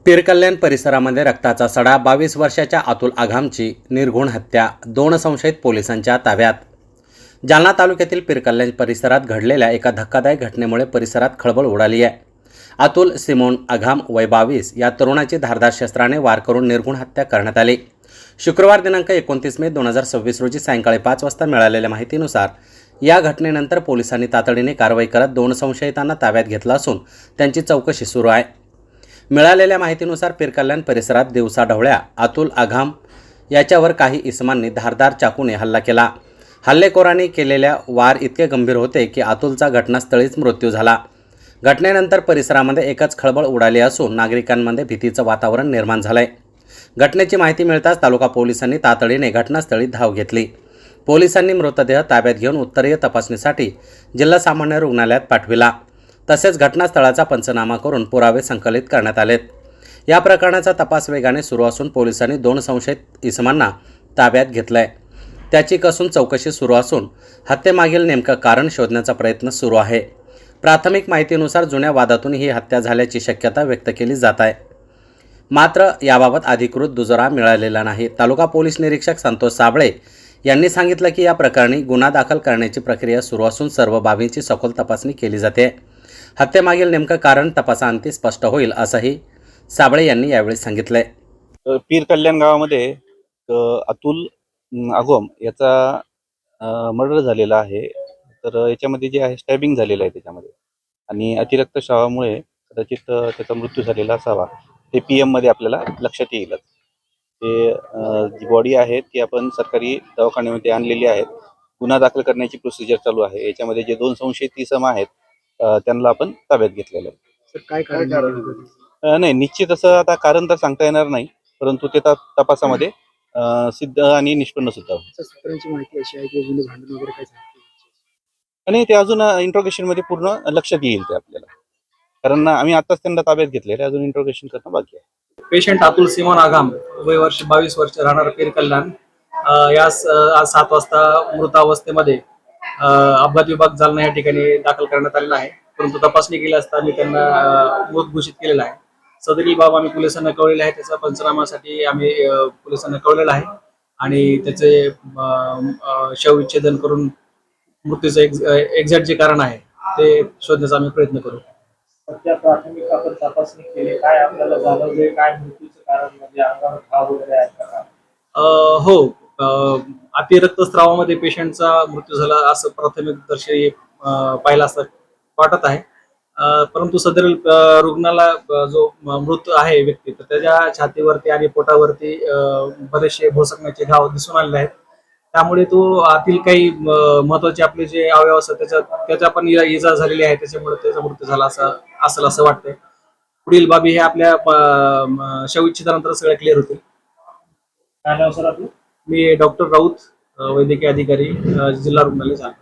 पीरकल्याण परिसरामध्ये रक्ताचा सडा, 22 वर्षाच्या अतुल आघामची निर्घृण हत्या, 2 संशयित पोलिसांच्या ताब्यात। जालना तालुक्यातील पीरकल्याण परिसरात घडलेल्या एका धक्कादायक घटनेमुळे परिसरात खळबळ उडाली आहे। अतुल सिमोन आघाम वय 22 या तरुणाची धारदार शस्त्राने वार करून निर्घृण हत्या करण्यात आली। शुक्रवार दिनांक 29 मे 2026 रोजी सायंकाळी 5 वाजता मिळालेल्या माहितीनुसार या घटनेनंतर पोलिसांनी तातडीने कारवाई करत 2 संशयितांना ताब्यात घेतलं असून त्यांची चौकशी सुरू आहे। मिळालेल्या माहितीनुसार पीरकल्याण परिसरात दिवसाढवळ्या अतुल आघाम याच्यावर काही इसमांनी धारदार चाकूने हल्ला केला। हल्लेखोरांनी केलेल्या वार इतके गंभीर होते की अतुलचा घटनास्थळीच मृत्यू झाला। घटनेनंतर परिसरामध्ये एकच खळबळ उडाली असून नागरिकांमध्ये भीतीचं वातावरण निर्माण झालंय। घटनेची माहिती मिळताच तालुका पोलिसांनी तातडीने घटनास्थळी धाव घेतली। पोलिसांनी मृतदेह ताब्यात घेऊन उत्तरीय तपासणीसाठी जिल्हा सामान्य रुग्णालयात पाठविला। तसेच घटनास्थळाचा पंचनामा करून पुरावे संकलित करण्यात आलेत। या प्रकरणाचा तपास वेगाने सुरू असून पोलिसांनी 2 संशयित इसमांना ताब्यात घेतलंय। त्याची कसून चौकशी सुरू असून हत्येमागील नेमकं कारण शोधण्याचा प्रयत्न सुरू आहे। प्राथमिक माहितीनुसार जुन्या वादातून ही हत्या झाल्याची शक्यता व्यक्त केली जात आहे, मात्र याबाबत अधिकृत दुजोरा मिळालेला नाही। तालुका पोलीस निरीक्षक संतोष साबळे यांनी सांगितलं की या प्रकरणी गुन्हा दाखल करण्याची प्रक्रिया सुरू असून सर्व बाबींची सखोल तपासणी केली जाते। हत्येमागील नेमकं कारण तपासाअंती स्पष्ट होईल असंही साबळे यांनी यावेळी सांगितलंय। पीरकल्याण गावामध्ये अतुल आघाम याचा मर्डर झालेला आहे। तर याच्यामध्ये जे आहे स्टॅबिंग झालेलं आहे त्याच्यामध्ये, आणि अतिरक्तस्रावामुळे कदाचित त्याचा मृत्यू झालेला असावा। ते PM मध्ये आपल्याला लक्षात येईलच। ते जी बॉडी आहे ती आपण सरकारी दवाखान्यामध्ये आणलेली आहे। गुन्हा दाखल करण्याची प्रोसिजर चालू आहे। याच्यामध्ये जे 2 संशयित इसम आहेत त्यांना आपण ताब्यात घेतलेलं आहे। सर काय कारण नाही, निश्चित असं आता कारण तर सांगता येणार नाही, परंतु ते तपासामध्ये सिद्ध आणि निष्पन्न सुद्धा होईल। सूत्रांची माहिती अशी आहे की जुने भांडण वगैरे काय सांगते आणि ते अजून इंट्रोगेशन मध्ये पूर्ण लक्षात येईल ते आपल्याला, कारण आम्ही आताच त्यांना ताब्यात घेतलेलं, अजून इंट्रोगेशन करणं बाकी आहे। पेशंट अतुल सिमोन आघाम वय 22 वर्ष, राहणार पीरकल्याण, यास आज 7 वाजता मृतावस्थेमध्ये अपघात विभाग जालना या ठिकाणी दाखल करण्यात आलेला आहे। परंतु तपासणी केली असता आम्ही त्यांना मृत घोषित केलेला आहे। सदरील बाब आम्ही पोलिसांना कळवलेला आहे। त्याचा पंचनामासाठी आम्ही पोलिसांना कळवलेला आहे आणि त्याचे शवविच्छेदन करून मृत्यूचं एक्झॅक्ट जे कारण आहे ते शोधण्याचा आम्ही प्रयत्न करू। सध्या प्राथमिक आपण तपासणी केली, काय आपल्याला जाणवले, काय मृत्यूचं कारण, म्हणजे अंगावर घाव वगैरे आहे का? हो, अतिरक्तस्रावामध्ये पेशंटचा मृत्यू झाला असं प्राथमिक दर्शनी पाहिलं असं वाटत आहे। परंतु सदरील रुग्णाला जो मृत आहे व्यक्ती, तर त्याच्या छातीवरती आणि पोटावरती बरेचसे भोसकण्याचे घाव दिसून आलेले आहेत। त्यामुळे तो आतील काही महत्वाचे आपले जे अवयव असतात त्याच्या पण इजा झालेली आहे, त्याच्यामुळे त्याचा मृत्यू झाला असेल असं वाटतंय। पुढील बाबी हे आपल्या शवविच्छेदनानंतर सगळं क्लिअर होतील। काय नाव सर आपलं? मी डॉक्टर राऊत, वैद्यकीय अधिकारी, जिल्हा रुग्णालय जालना।